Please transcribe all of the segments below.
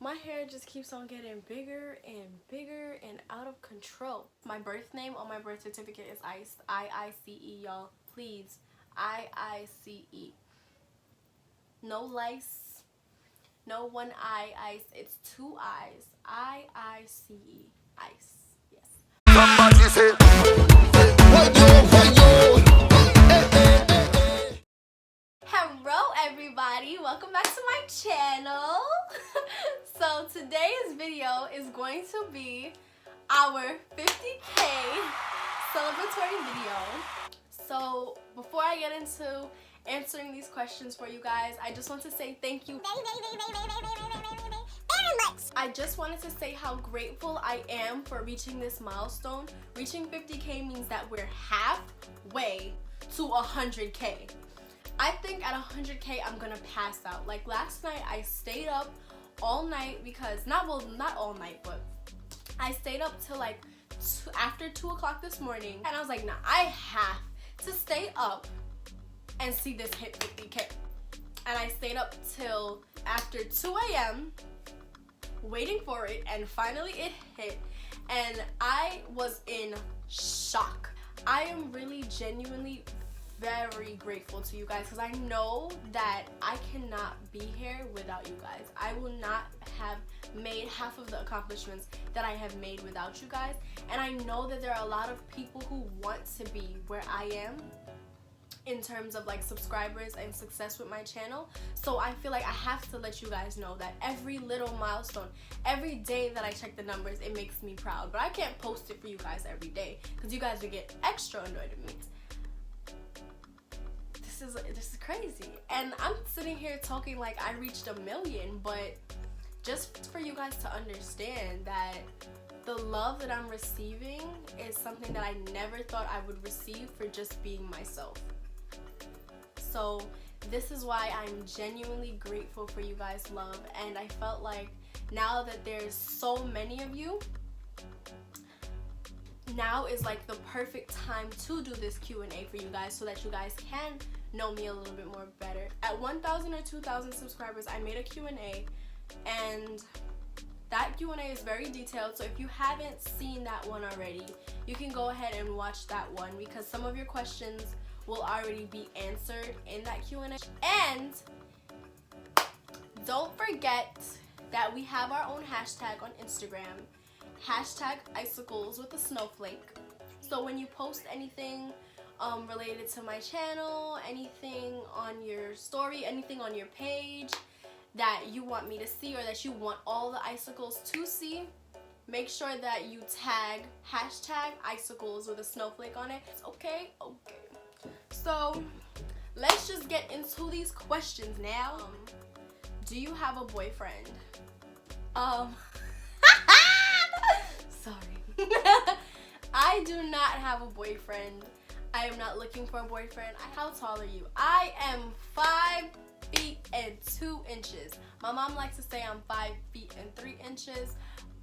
My hair just keeps on getting bigger and bigger and out of control. My birth name on my birth certificate is Ice. I-I-C-E, y'all. Please. I-I-C-E. No lice. No one eye ice. It's two eyes. I-I-C-E. Ice. Yes. Somebody say, Hello everybody, welcome back to my channel. So today's video is going to be our 50K celebratory video. So before I get into answering these questions for you guys, I just want to say thank you very much. I just wanted to say how grateful I am for reaching this milestone. Reaching 50K means that we're halfway to 100K. I think at 100K I'm gonna pass out. Like last night I stayed up all night because, not all night, but I stayed up till like after 2 o'clock this morning, and I was like, nah, I have to stay up and see this hit 50K. And I stayed up till after 2 a.m. waiting for it, and finally it hit, and I was in shock. I am really genuinely very grateful to you guys because I know that I cannot be here without you guys. I will not have made half of the accomplishments that I have made without you guys, and I know that there are a lot of people who want to be where I am in terms of like subscribers and success with my channel. So I feel like I have to let you guys know that every little milestone, every day that I check the numbers, it makes me proud. But I can't post it for you guys every day because you guys would get extra annoyed at me. This is crazy, and I'm sitting here talking like I reached 1 million, but just for you guys to understand that the love that I'm receiving is something that I never thought I would receive for just being myself. So this is why I'm genuinely grateful for you guys' love, and I felt like now that there's so many of you, now is like the perfect time to do this Q&A for you guys so that you guys can know me a little bit more better. At 1,000 or 2,000 subscribers, I made a Q&A, and that Q&A is very detailed. So if you haven't seen that one already, you can go ahead and watch that one because some of your questions will already be answered in that Q&A. And don't forget that we have our own hashtag on Instagram, hashtag icicles with a snowflake. So when you post anything related to my channel, anything on your story, anything on your page that you want me to see or that you want all the icicles to see, make sure that you tag hashtag icicles with a snowflake on it. Okay. So let's just get into these questions now. Do you have a boyfriend? Sorry. I do not have a boyfriend. I am not looking for a boyfriend. How tall are you? I am 5 feet and 2 inches. My mom likes to say I'm 5 feet and 3 inches,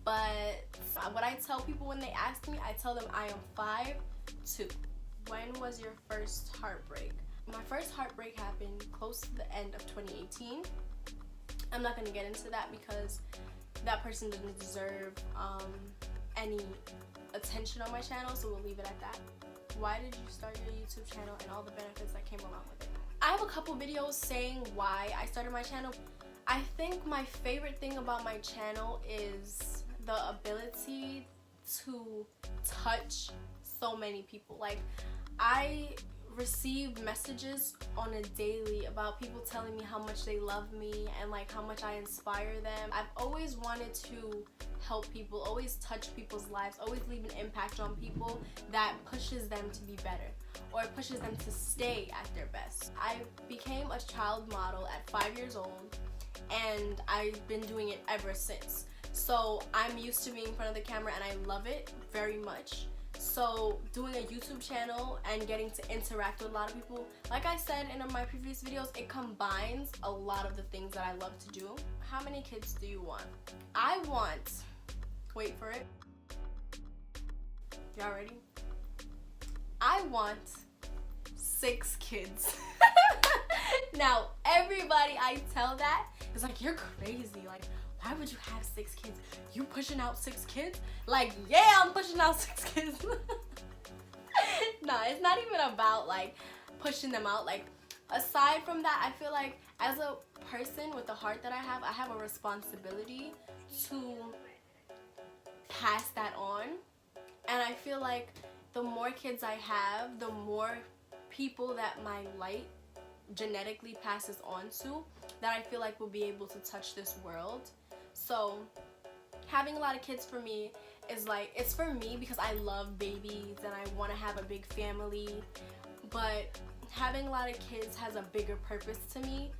but what I tell people when they ask me, I tell them I am 5'2". When was your first heartbreak? My first heartbreak happened close to the end of 2018. I'm not going to get into that because that person didn't deserve any attention on my channel, so we'll leave it at that. Why did you start your YouTube channel and all the benefits that came along with it? I have a couple videos saying why I started my channel. I think my favorite thing about my channel is the ability to touch so many people. Like, I receive messages on a daily about people telling me how much they love me and like how much I inspire them. I've always wanted to help people, always touch people's lives, always leave an impact on people that pushes them to be better or pushes them to stay at their best. I became a child model at 5 years old, and I've been doing it ever since. So I'm used to being in front of the camera and I love it very much. So doing a YouTube channel and getting to interact with a lot of people, like I said in my previous videos, it combines a lot of the things that I love to do. How many kids do you want? I want, wait for it. Y'all ready? I want 6 kids. Now, everybody I tell that is like, you're crazy. Like, why would you have 6 kids? You pushing out 6 kids? Like, yeah, I'm pushing out 6 kids. No, it's not even about like pushing them out. Like, aside from that, I feel like as a person with the heart that I have a responsibility to pass that on. And I feel like the more kids I have, the more people that my light genetically passes on to, that I feel like will be able to touch this world. So having a lot of kids for me is like, it's for me because I love babies and I want to have a big family, but having a lot of kids has a bigger purpose to me.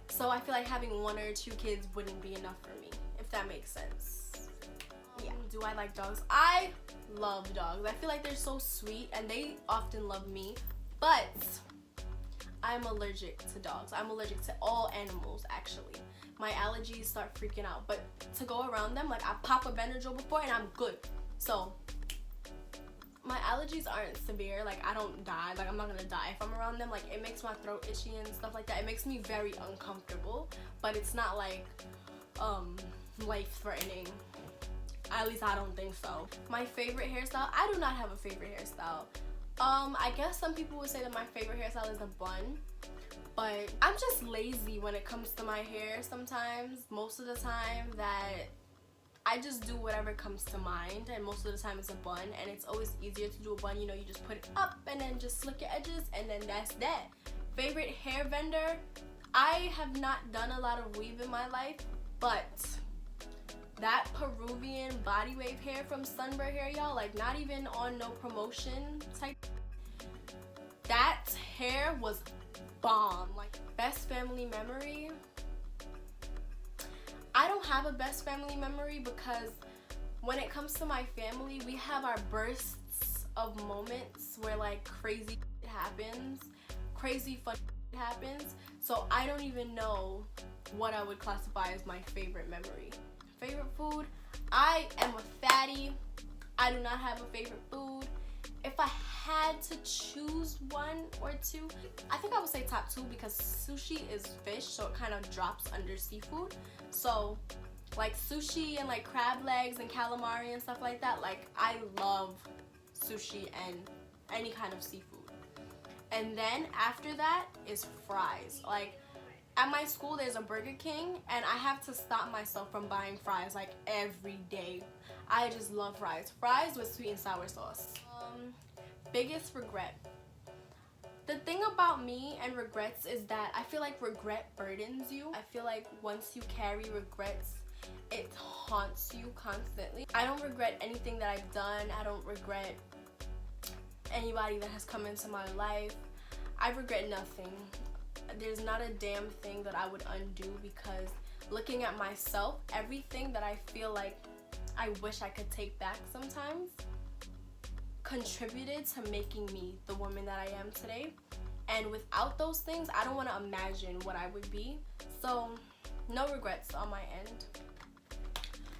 So I feel like having 1 or 2 kids wouldn't be enough for me, if that makes sense. Yeah. Do I like dogs? I love dogs. I feel like they're so sweet and they often love me, but I'm allergic to dogs. I'm allergic to all animals, actually. My allergies start freaking out, but to go around them, like, I pop a Benadryl before and I'm good. So my allergies aren't severe. Like, I don't die. Like, I'm not gonna die if I'm around them. Like, it makes my throat itchy and stuff like that. It makes me very uncomfortable, but it's not like life-threatening. At least I don't think so. My favorite hairstyle, I do not have a favorite hairstyle. I guess some people would say that my favorite hairstyle is a bun, but I'm just lazy when it comes to my hair sometimes. Most of the time that I just do whatever comes to mind, and most of the time it's a bun, and it's always easier to do a bun. You know, you just put it up and then just slick your edges, and then that's that. Favorite hair vendor, I have not done a lot of weave in my life, but that Peruvian body wave hair from Sunbird Hair, y'all, like, not even on no promotion type, that hair was bomb. Like, best family memory, I don't have a best family memory because when it comes to my family, we have our bursts of moments where like crazy happens, crazy fun happens. So I don't even know what I would classify as my favorite memory. Favorite food, I am a fatty. I do not have a favorite food. If I had to choose 1 or 2, I think I would say top 2 because sushi is fish, so it kind of drops under seafood. So like sushi and like crab legs and calamari and stuff like that, like I love sushi and any kind of seafood. And then after that is fries. Like, at my school there's a Burger King and I have to stop myself from buying fries like every day. I just love fries. Fries with sweet and sour sauce. Biggest regret. The thing about me and regrets is that I feel like regret burdens you. I feel like once you carry regrets, it haunts you constantly. I don't regret anything that I've done. I don't regret anybody that has come into my life. I regret nothing. There's not a damn thing that I would undo, because looking at myself, everything that I feel like I wish I could take back sometimes contributed to making me the woman that I am today. And without those things, I don't want to imagine what I would be. So no regrets on my end.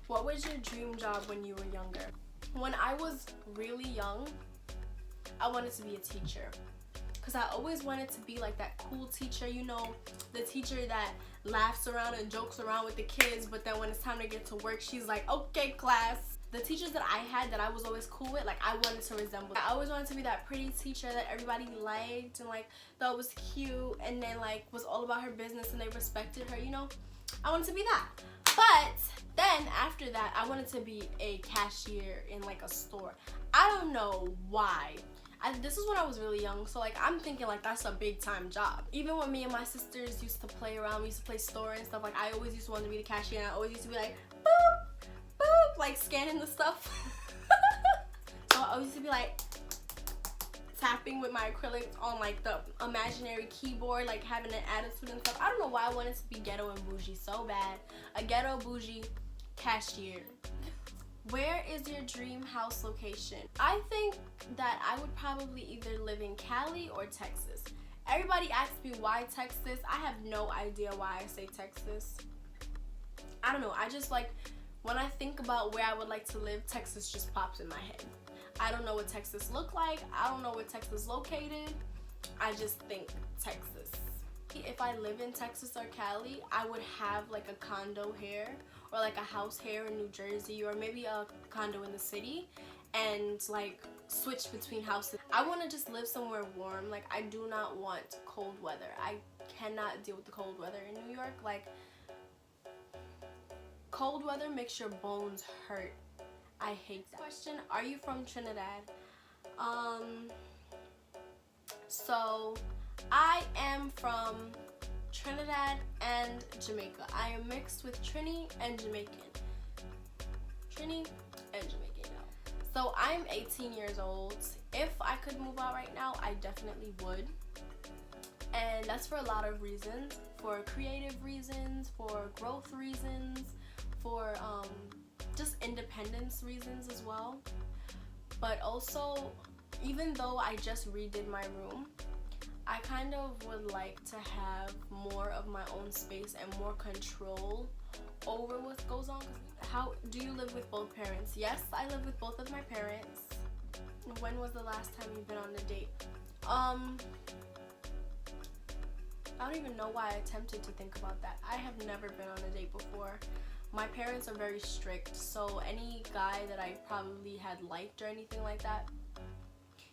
What was your dream job when you were younger? When I was really young, I wanted to be a teacher, because I always wanted to be like that cool teacher, you know, the teacher that laughs around and jokes around with the kids, but then when it's time to get to work, she's like, okay, class. The teachers that I had that I was always cool with, like, I wanted to resemble. I always wanted to be that pretty teacher that everybody liked and like thought was cute, and then like was all about her business and they respected her, you know. I wanted to be that. But then after that, I wanted to be a cashier in like a store. I don't know why. This is when I was really young, so like I'm thinking like that's a big time job. Even when me and my sisters used to play around, we used to play store and stuff, like I always used to want to be the cashier, and I always used to be like boop, boop, like scanning the stuff. So I always used to be like tapping with my acrylics on like the imaginary keyboard, like having an attitude and stuff. I don't know why I wanted to be ghetto and bougie so bad. A ghetto bougie cashier. Where is your dream house location? I think that I would probably either live in Cali or Texas. Everybody asks me why Texas. I have no idea why I say Texas. I don't know. I just like, when I think about where I would like to live, Texas just pops in my head. I don't know what Texas look like. I don't know where Texas is located. I just think Texas. If I live in Texas or Cali, I would have like a condo here, or like a house here in New Jersey, or maybe a condo in the city, and like switch between houses. I want to just live somewhere warm. Like, I do not want cold weather. I cannot deal with the cold weather in New York. Like, cold weather makes your bones hurt. I hate that. Question, are you from Trinidad? So I am from Trinidad and Jamaica. I am mixed with Trini and Jamaican. Trini and Jamaican, y'all. So I'm 18 years old. If I could move out right now, I definitely would. And that's for a lot of reasons. For creative reasons, for growth reasons, for just independence reasons as well. But also, even though I just redid my room, I kind of would like to have more of my own space and more control over what goes on. How do you live with both parents? Yes, I live with both of my parents. When was the last time you've been on a date? I don't even know why I attempted to think about that. I have never been on a date before. My parents are very strict, so any guy that I probably had liked or anything like that,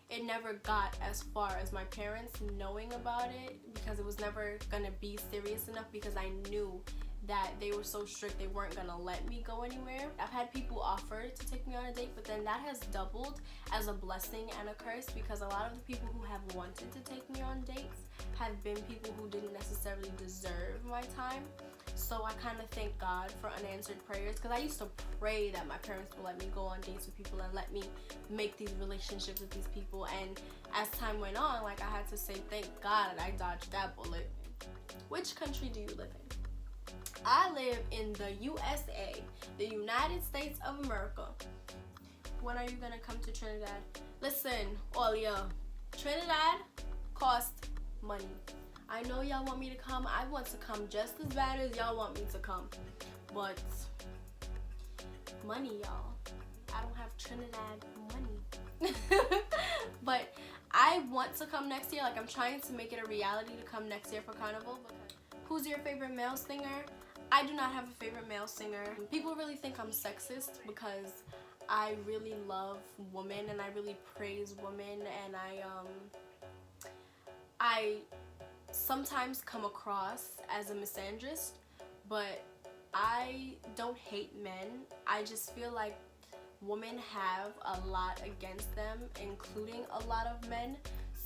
it never got as far as my parents knowing about it, because it was never gonna be serious enough, because I knew that they were so strict they weren't gonna let me go anywhere. I've had people offer to take me on a date, but then that has doubled as a blessing and a curse, because a lot of the people who have wanted to take me on dates have been people who didn't necessarily deserve my time. So I kind of thank God for unanswered prayers, because I used to pray that my parents would let me go on dates with people and let me make these relationships with these people. And as time went on, like, I had to say thank God that I dodged that bullet. Which country do you live in? I live in the USA, the United States of America. When are you gonna come to Trinidad? Listen, Olia, Trinidad costs money. I know y'all want me to come. I want to come just as bad as y'all want me to come. But money, y'all. I don't have Trinidad money. But I want to come next year. Like, I'm trying to make it a reality to come next year for Carnival. Who's your favorite male singer? I do not have a favorite male singer. People really think I'm sexist because I really love women and I really praise women, and I sometimes come across as a misandrist, but I don't hate men. I just feel like women have a lot against them, including a lot of men.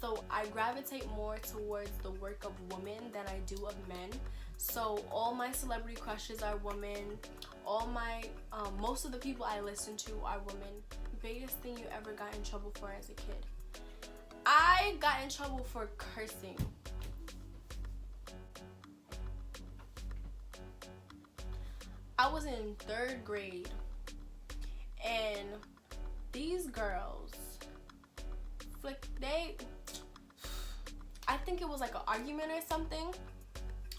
So I gravitate more towards the work of women than I do of men. So all my celebrity crushes are women. All my, most of the people I listen to are women. Biggest thing you ever got in trouble for as a kid? I got in trouble for cursing. I was in 3rd grade, and these girls, I think it was like an argument or something,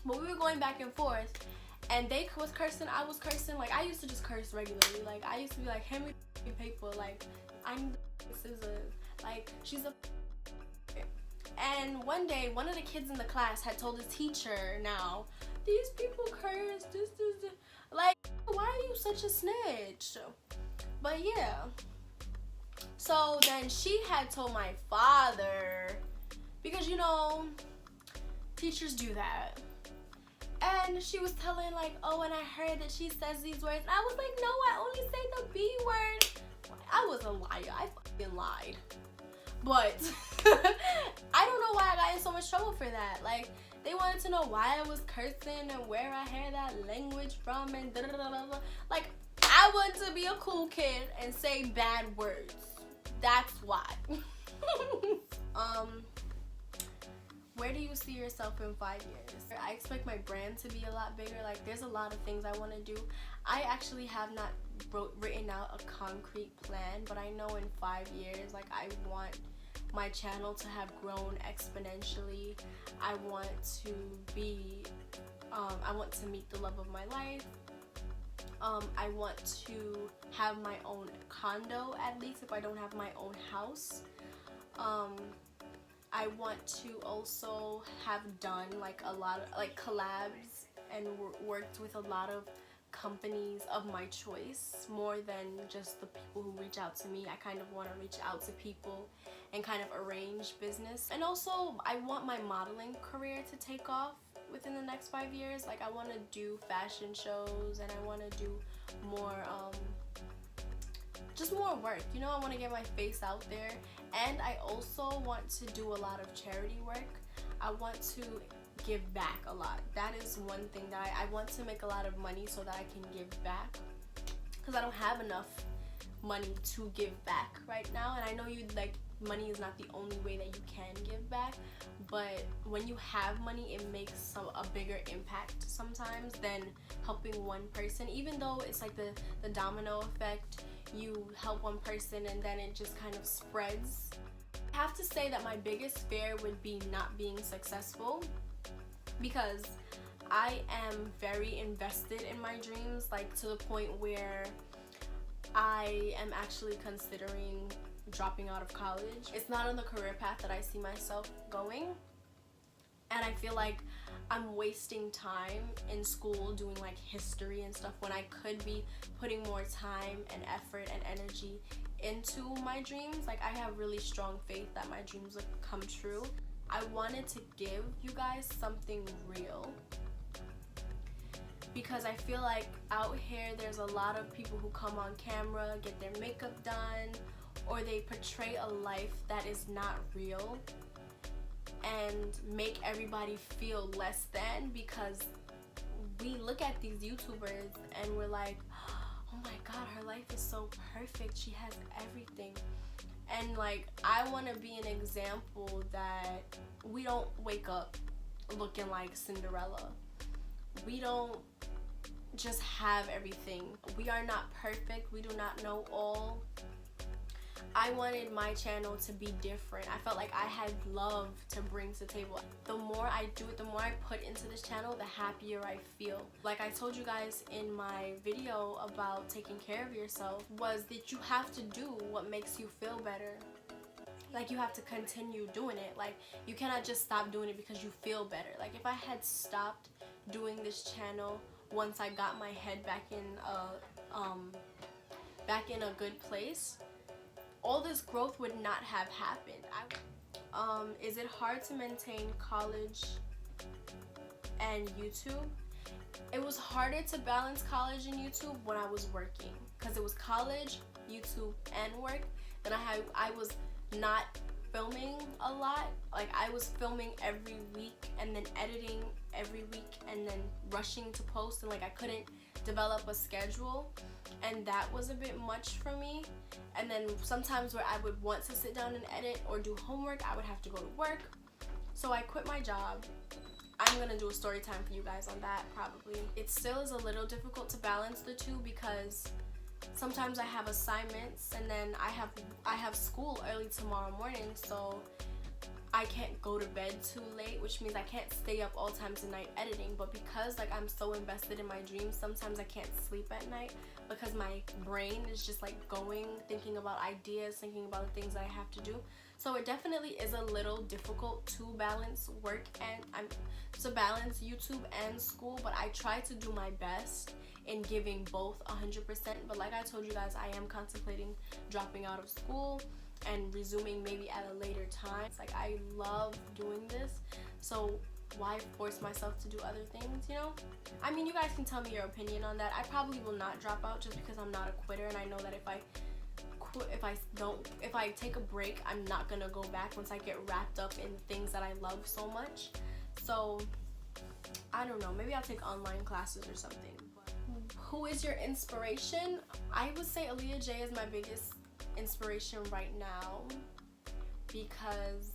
but we were going back and forth, and they was cursing, I was cursing. Like, I used to just curse regularly. Like, I used to be like, hand me the paper, like, I need the scissors, like, she's a. And one day, one of the kids in the class had told the teacher, now, these people curse, this. Like, why are you such a snitch? But yeah. So then she had told my father, because, you know, teachers do that. And she was telling, like, oh, and I heard that she says these words. And I was like, no, I only say the B word. I was a liar. I fucking lied. But I don't know why I got in so much trouble for that. Like, they wanted to know why I was cursing and where I heard that language from and da da da da. Like, I want to be a cool kid and say bad words. That's why. Where do you see yourself in 5 years? I expect my brand to be a lot bigger. Like, there's a lot of things I want to do. I actually have not written out a concrete plan, but I know in 5 years, like, I want my channel to have grown exponentially. I want to be, I want to meet the love of my life. I want to have my own condo, at least, if I don't have my own house. I want to also have done like a lot of like collabs and worked with a lot of companies of my choice more than just the people who reach out to me. I kind of want to reach out to people and kind of arrange business. And also, I want my modeling career to take off within the next 5 years. Like, I want to do fashion shows, and I want to do more just more work, you know. I want to get my face out there, and I also want to do a lot of charity work. I want to give back a lot. That is one thing that I want to make a lot of money so that I can give back, because I don't have enough money to give back right now. And I know money is not the only way that you can give back, but when you have money, it makes a bigger impact sometimes than helping one person. Even though it's like the domino effect, you help one person and then it just kind of spreads. I have to say that my biggest fear would be not being successful, because I am very invested in my dreams, like to the point where I am actually considering dropping out of college. It's not on the career path that I see myself going, and I feel like I'm wasting time in school doing like history and stuff when I could be putting more time and effort and energy into my dreams. Like, I have really strong faith that my dreams will come true. I wanted to give you guys something real, because I feel like out here there's a lot of people who come on camera, get their makeup done, or they portray a life that is not real and make everybody feel less than, because we look at these YouTubers and we're like, oh my god, her life is so perfect, she has everything. And like, I want to be an example that we don't wake up looking like Cinderella. We don't just have everything. We are not perfect. We do not know all. I wanted my channel to be different. I felt like I had love to bring to the table. The more I do it, the more I put into this channel, the happier I feel. Like I told you guys in my video about taking care of yourself, was that you have to do what makes you feel better. Like, you have to continue doing it. Like, you cannot just stop doing it because you feel better. Like, if I had stopped doing this channel once I got my head back in a good place, all this growth would not have happened. Is it hard to maintain college and YouTube? It was harder to balance college and YouTube when I was working, because it was college, YouTube, and work. Then I was not filming a lot. Like, I was filming every week and then editing every week and then rushing to post, and like I couldn't develop a schedule, and that was a bit much for me. And then sometimes where I would want to sit down and edit or do homework, I would have to go to work. So I quit my job. I'm gonna do a story time for you guys on that probably. It still is a little difficult to balance the two, because sometimes I have assignments and then I have school early tomorrow morning, so I can't go to bed too late, which means I can't stay up all times of night editing. But because like I'm so invested in my dreams, sometimes I can't sleep at night because my brain is just like going, thinking about ideas, thinking about the things that I have to do. So it definitely is a little difficult to balance work and to balance YouTube and school, but I try to do my best in giving both 100%. But like I told you guys, I am contemplating dropping out of school and resuming maybe at a later time. It's like, I love doing this, so why force myself to do other things, you know? I mean, you guys can tell me your opinion on that. I probably will not drop out just because I'm not a quitter, and I know that if I take a break, I'm not gonna go back once I get wrapped up in things that I love so much. So I don't know, maybe I'll take online classes or something. Who is your inspiration? I would say Aaliyah J is my biggest inspiration right now, because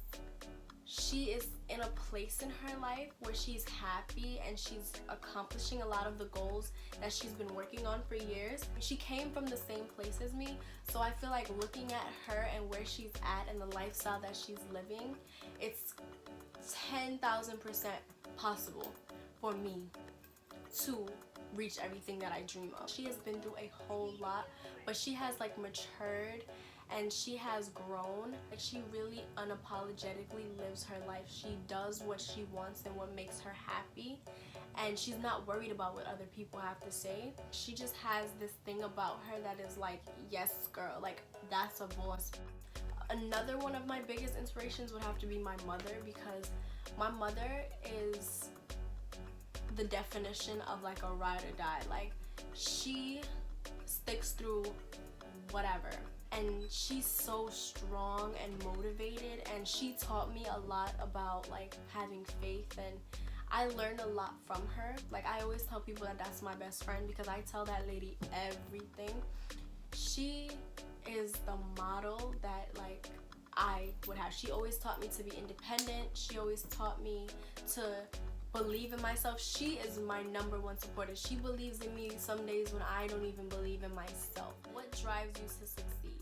she is in a place in her life where she's happy and she's accomplishing a lot of the goals that she's been working on for years. She came from the same place as me, so I feel like looking at her and where she's at and the lifestyle that she's living, it's 10,000% possible for me to reach everything that I dream of. She has been through a whole lot, but she has like matured and she has grown. Like, she really unapologetically lives her life. She does what she wants and what makes her happy, and she's not worried about what other people have to say. She just has this thing about her that is like, yes girl, like that's a boss. Another one of my biggest inspirations would have to be my mother, because my mother is the definition of like a ride or die. Like, she sticks through whatever, and she's so strong and motivated, and she taught me a lot about like having faith, and I learned a lot from her. Like, I always tell people that that's my best friend, because I tell that lady everything. She is the model that like I would have. She always taught me to be independent. She always taught me to believe in myself. She is my number one supporter. She believes in me some days when I don't even believe in myself. What drives you to succeed?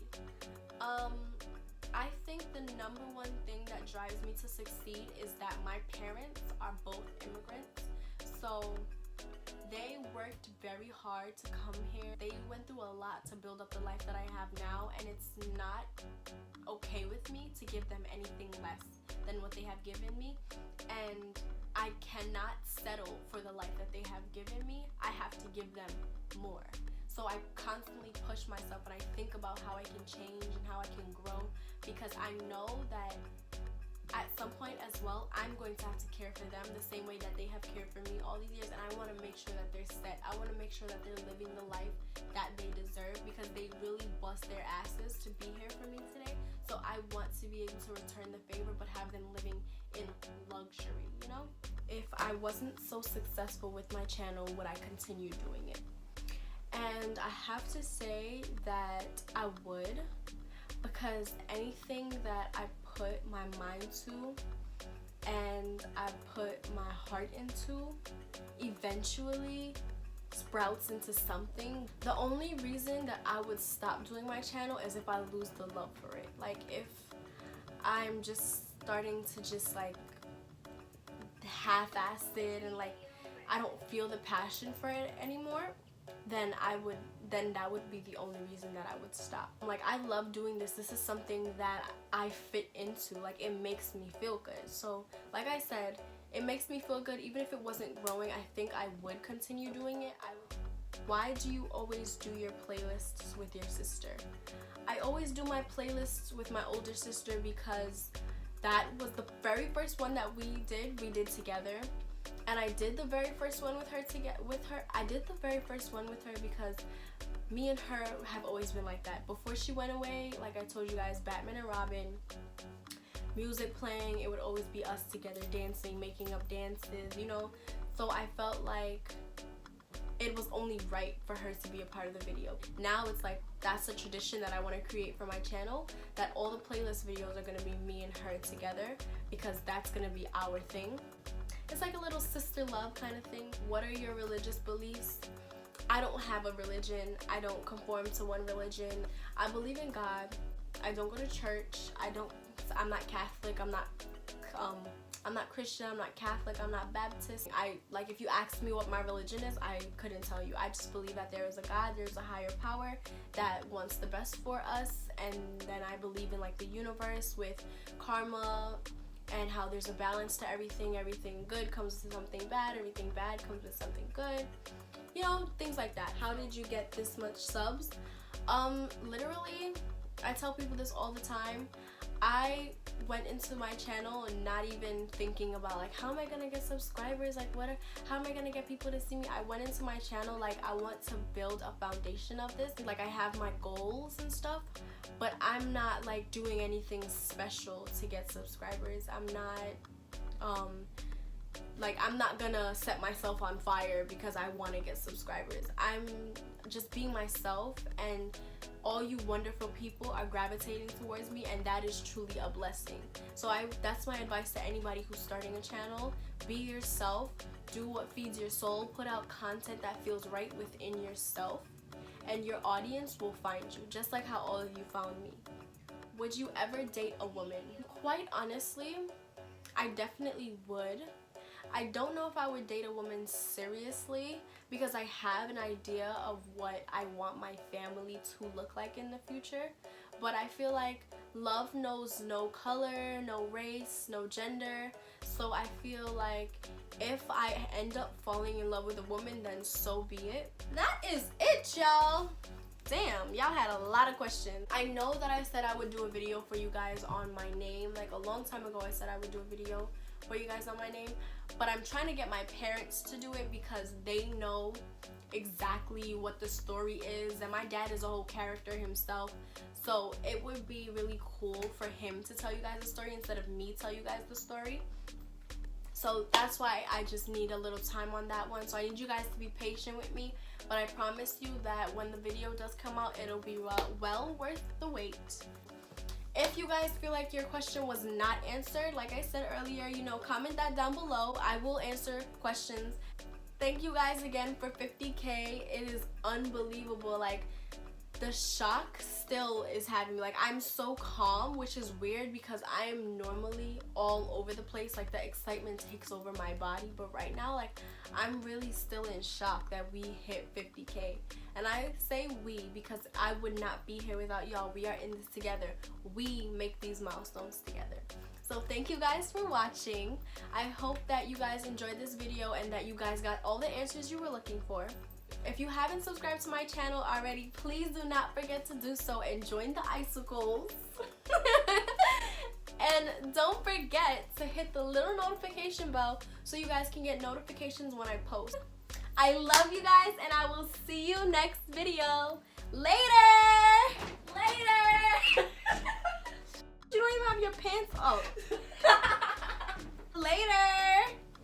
I think the number one thing that drives me to succeed is that my parents are both immigrants. So they worked very hard to come here. They went through a lot to build up the life that I have now, and it's not okay with me to give them anything less than what they have given me. And I cannot settle for the life that they have given me. I have to give them more. So I constantly push myself, and I think about how I can change and how I can grow, because I know that at some point as well, I'm going to have to care for them the same way that they have cared for me all these years, and I want to make sure that they're set. I want to make sure that they're living the life that they deserve, because they really bust their asses to be here for me today. So I want to be able to return the favor, but have them living in luxury, you know? If I wasn't so successful with my channel, would I continue doing it? And I have to say that I would, because anything that I put my mind to and I put my heart into eventually sprouts into something. The only reason that I would stop doing my channel is if I lose the love for it. Like, if I'm just starting to just like half-ass it and like I don't feel the passion for it anymore, then that would be the only reason that I would stop. Like, I love doing this. This is something that I fit into. Like, it makes me feel good. So like I said, it makes me feel good. Even if it wasn't growing, I think I would continue doing it. Why do you always do your playlists with your sister? I always do my playlists with my older sister because that was the very first one that we did together. And I did the very first one with her I did the very first one with her because me and her have always been like that. Before she went away, like I told you guys, Batman and Robin, music playing, it would always be us together dancing, making up dances, you know? So I felt like it was only right for her to be a part of the video. Now it's like, that's a tradition that I want to create for my channel, that all the playlist videos are going to be me and her together, because that's going to be our thing. It's like a little sister love kind of thing. What are your religious beliefs? I don't have a religion. I don't conform to one religion. I believe in God. I don't go to church. I'm not Catholic. I'm not Christian. I'm not Catholic. I'm not Baptist. If you asked me what my religion is, I couldn't tell you. I just believe that there is a God, there's a higher power that wants the best for us, and then I believe in like the universe with karma, and how there's a balance to everything. Everything good comes with something bad. Everything bad comes with something good. You know, things like that. How did you get this much subs? Literally, I tell people this all the time. I went into my channel and not even thinking about like, how am I gonna get subscribers? Like, how am I gonna get people to see me? I went into my channel like, I want to build a foundation of this. Like, I have my goals and stuff, but I'm not like doing anything special to get subscribers. I'm not gonna set myself on fire because I want to get subscribers. I'm just being myself, and all you wonderful people are gravitating towards me, and that is truly a blessing. So that's my advice to anybody who's starting a channel. Be yourself, do what feeds your soul, put out content that feels right within yourself, and your audience will find you, just like how all of you found me. Would you ever date a woman? Quite honestly, I definitely would. I don't know if I would date a woman seriously because I have an idea of what I want my family to look like in the future. But I feel like love knows no color, no race, no gender. So I feel like if I end up falling in love with a woman, then so be it. That is it, y'all. Damn, y'all had a lot of questions. I know that I said I would do a video for you guys on my name. Like a long time ago I said I would do a video for you guys on my name. But I'm trying to get my parents to do it because they know exactly what the story is. And my dad is a whole character himself. So it would be really cool for him to tell you guys the story instead of me tell you guys the story. So that's why I just need a little time on that one. So I need you guys to be patient with me. But I promise you that when the video does come out, it'll be well worth the wait. If you guys feel like your question was not answered, like I said earlier, you know, comment that down below. I will answer questions. Thank you guys again for 50K. It is unbelievable. Like, the shock still is having me. Like, I'm so calm, which is weird because I am normally all over the place. Like, the excitement takes over my body. But right now, like, I'm really still in shock that we hit 50K. And I say we because I would not be here without y'all. We are in this together. We make these milestones together. So thank you guys for watching. I hope that you guys enjoyed this video and that you guys got all the answers you were looking for. If you haven't subscribed to my channel already, please do not forget to do so and join the icicles. And don't forget to hit the little notification bell so you guys can get notifications when I post. I love you guys and I will see you next video. Later! Later! You don't even have your pants up. Later!